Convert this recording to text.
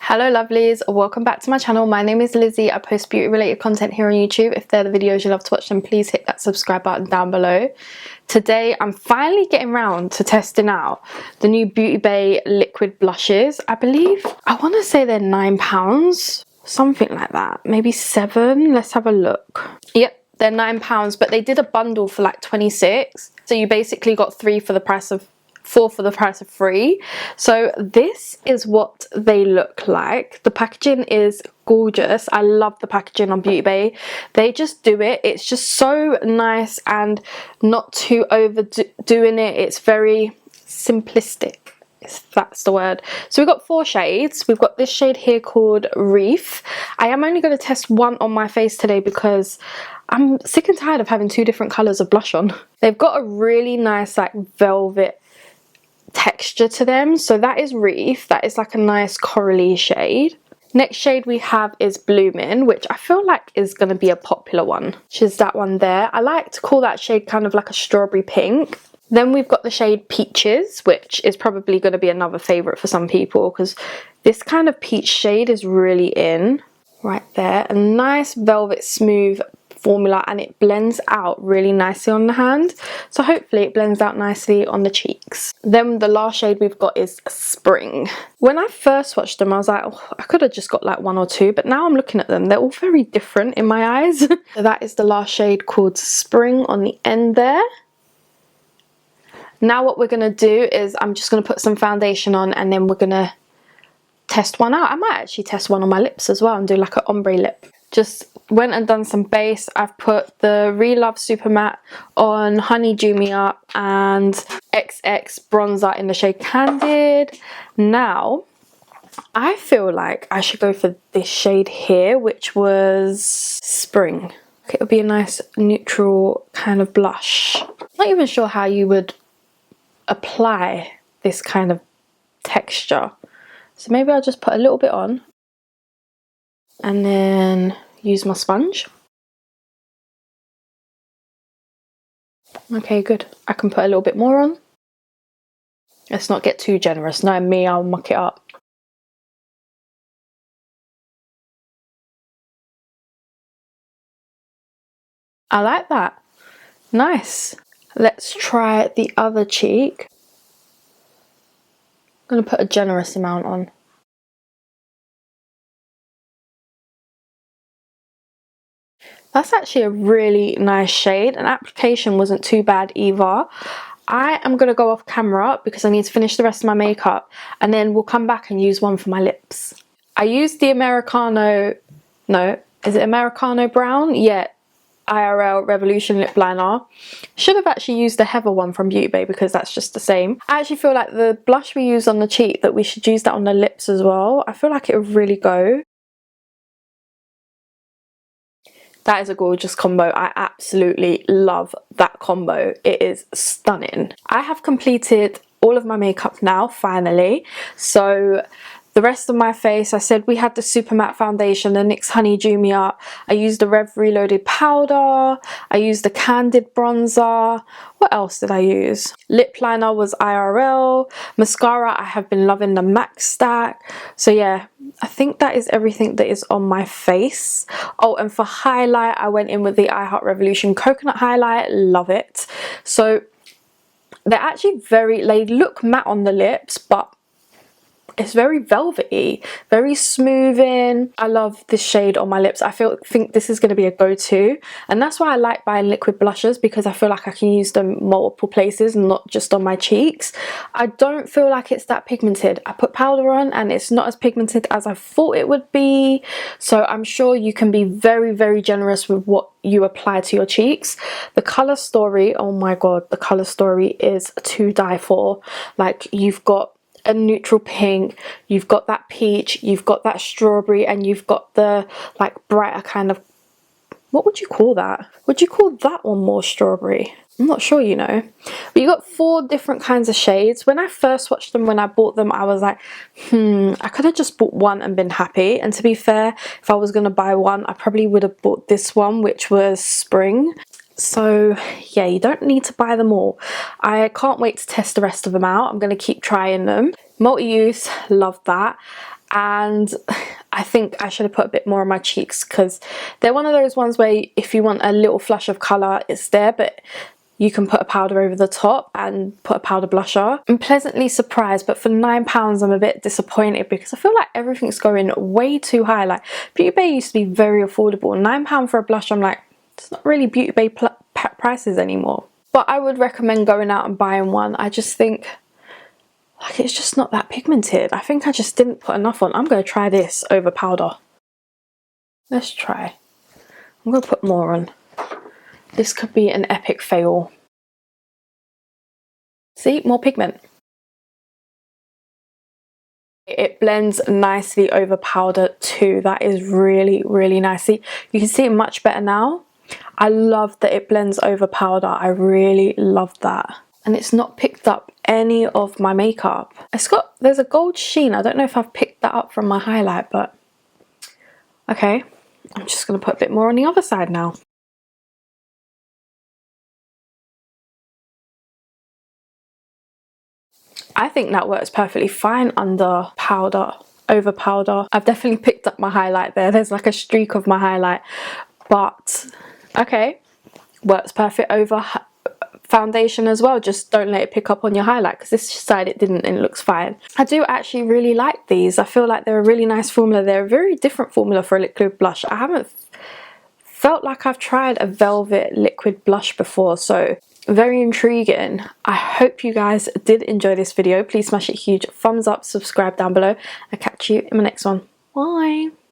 Hello lovelies, welcome back to my channel. My name is Lizzie. I post beauty related content here on YouTube. If they're the videos you love to watch, then please hit that subscribe button down below. Today I'm finally getting round to testing out the new Beauty Bay liquid blushes. I believe, I want to say they're £9, something like that, maybe 7. Let's have a look. Yep, they're £9, but they did a bundle for like 26, so you basically got 4 for the price of 3. So this is what they look like. The packaging is gorgeous. I love the packaging on Beauty Bay. They just do it. It's just so nice and not too overdoing it. It's very simplistic, if that's the word. So we've got 4 shades. We've got this shade here called Reef. I am only going to test one on my face today because I'm sick and tired of having 2 different colours of blush on. They've got a really nice like velvet texture to them, so that is Reef. That is like a nice corally shade. Next shade we have is Bloomin', which I feel like is going to be a popular one, which is that one there. I like to call that shade kind of like a strawberry pink. Then we've got the shade Peaches, which is probably going to be another favourite for some people because this kind of peach shade is really in. Right there, a nice velvet smooth formula, and it blends out really nicely on the hand, so hopefully it blends out nicely on the cheeks. Then the last shade we've got is Spring. When I first swatched them I was like, oh, I could have just got like 1 or 2, but now I'm looking at them, they're all very different in my eyes. So that is the last shade called Spring on the end there. Now what we're going to do is I'm just going to put some foundation on, and then we're going to test one out. I might actually test one on my lips as well and do like an ombre lip. Just went and done some base. I've put the Relove Super Matte on Honey Dew Me Up and XX bronzer in the shade Candid. Now I feel like I should go for this shade here, which was Spring. It would be a nice neutral kind of blush. Not even sure how you would apply this kind of texture, so maybe I'll just put a little bit on and then use my sponge. Okay, good. I can put a little bit more on. Let's not get too generous. Knowing me, I'll muck it up. I like that. Nice. Let's try the other cheek. I'm going to put a generous amount on. That's actually a really nice shade, and application wasn't too bad either. I am going to go off camera because I need to finish the rest of my makeup, and then we'll come back and use one for my lips. I used the Americano Brown? Yeah, IRL Revolution lip liner. Should have actually used the Heather one from Beauty Bay because that's just the same. I actually feel like the blush we use on the cheek, that we should use that on the lips as well. I feel like it would really go. That is a gorgeous combo. I absolutely love that combo. It is stunning. I have completed all of my makeup now, finally. So the rest of my face, I said we had the Super Matte foundation, the NYX Honey Dew Me Up. I used the Rev Reloaded powder. I used the Candid bronzer. What else did I use? Lip liner was IRL. Mascara, I have been loving the MAC Stack. So yeah, I think that is everything that is on my face. Oh, and for highlight, I went in with the I Heart Revolution Coconut Highlight. Love it. So they're actually they look matte on the lips, but it's very velvety, very smoothing. I love this shade on my lips. I think this is going to be a go-to, and that's why I like buying liquid blushes, because I feel like I can use them multiple places, not just on my cheeks. I don't feel like it's that pigmented. I put powder on and it's not as pigmented as I thought it would be, so I'm sure you can be very, very generous with what you apply to your cheeks. The color story, oh my god, the color story is to die for. Like, you've got a neutral pink, you've got that peach, you've got that strawberry, and you've got the like brighter kind of, what would you call that? Would you call that one more strawberry? I'm not sure, you know. But you got 4 different kinds of shades. When I first watched them, when I bought them, I was like, I could have just bought one and been happy. And to be fair, if I was going to buy one, I probably would have bought this one, which was Spring. So yeah, you don't need to buy them all. I can't wait to test the rest of them out. I'm going to keep trying them. Multi-use, love that. and I think I should have put a bit more on my cheeks, because they're one of those ones where if you want a little flush of colour, it's there, but you can put a powder over the top and put a powder blusher. I'm pleasantly surprised, but for £9 I'm a bit disappointed, because I feel like everything's going way too high. Like, Beauty Bay used to be very affordable. £9 for a blush, I'm like, it's not really Beauty Bay prices anymore. But I would recommend going out and buying one. I just think, like, it's just not that pigmented. I think I just didn't put enough on. I'm going to try this over powder. Let's try. I'm going to put more on. This could be an epic fail. See, more pigment. It blends nicely over powder too. That is really, really nice. See, you can see it much better now. I love that it blends over powder. I really love that. And it's not picked up any of my makeup. There's a gold sheen. I don't know if I've picked that up from my highlight, but okay. I'm just going to put a bit more on the other side now. I think that works perfectly fine under powder, over powder. I've definitely picked up my highlight there. There's like a streak of my highlight, but okay, works perfect over foundation as well. Just don't let it pick up on your highlight, because this side it didn't and it looks fine. I do actually really like these. I feel like they're a really nice formula. They're a very different formula for a liquid blush. I haven't felt like I've tried a velvet liquid blush before, so very intriguing. I hope you guys did enjoy this video. Please smash it huge thumbs up, subscribe down below. I'll catch you in my next one. Bye.